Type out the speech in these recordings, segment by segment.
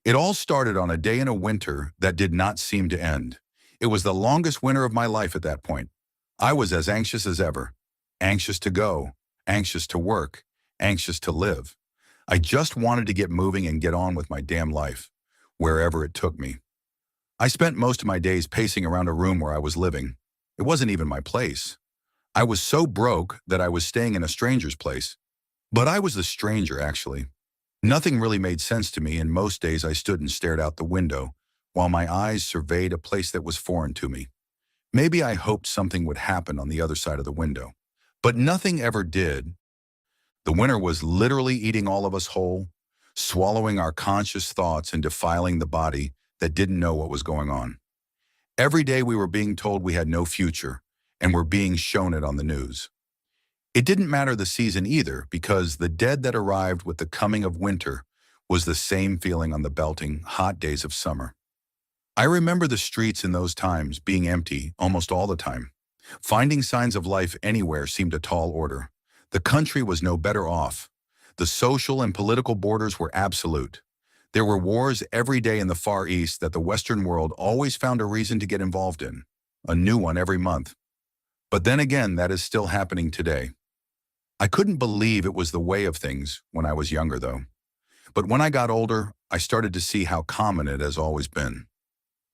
It all started on a day in a winter that did not seem to end. It was the longest winter of my life at that point. I was as anxious as ever. Anxious to go, anxious to work, anxious to live. I just wanted to get moving and get on with my damn life, wherever it took me. I spent most of my days pacing around a room where I was living. It wasn't even my place. I was so broke that I was staying in a stranger's place. But I was the stranger, actually. Nothing really made sense to me, and most days I stood and stared out the window while my eyes surveyed a place that was foreign to me. Maybe I hoped something would happen on the other side of the window. But nothing ever did. The winter was literally eating all of us whole, swallowing our conscious thoughts and defiling the body that didn't know what was going on. Every day we were being told we had no future, and were being shown it on the news. It didn't matter the season either, because the dead that arrived with the coming of winter was the same feeling on the belting, hot days of summer. I remember the streets in those times being empty almost all the time. Finding signs of life anywhere seemed a tall order. The country was no better off. The social and political borders were absolute. There were wars every day in the Far East that the Western world always found a reason to get involved in. A new one every month. But then again, that is still happening today. I couldn't believe it was the way of things when I was younger, though. But when I got older, I started to see how common it has always been.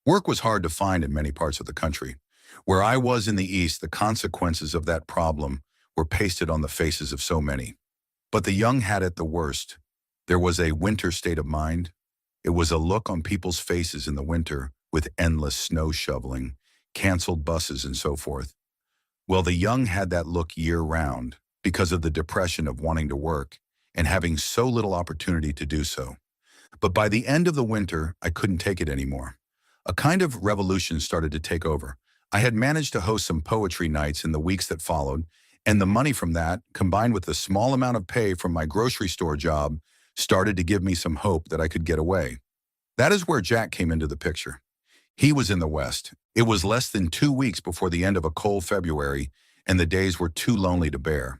Work was hard to find in many parts of the country. Where I was in the East, the consequences of that problem were pasted on the faces of so many. But the young had it the worst. There was a winter state of mind. It was a look on people's faces in the winter with endless snow shoveling, canceled buses, and so forth. Well, the young had that look year-round because of the depression of wanting to work and having so little opportunity to do so. But by the end of the winter, I couldn't take it anymore. A kind of revolution started to take over. I had managed to host some poetry nights in the weeks that followed, and the money from that, combined with the small amount of pay from my grocery store job, started to give me some hope that I could get away. That is where Jack came into the picture. He was in the West. It was less than 2 weeks before the end of a cold February, and the days were too lonely to bear.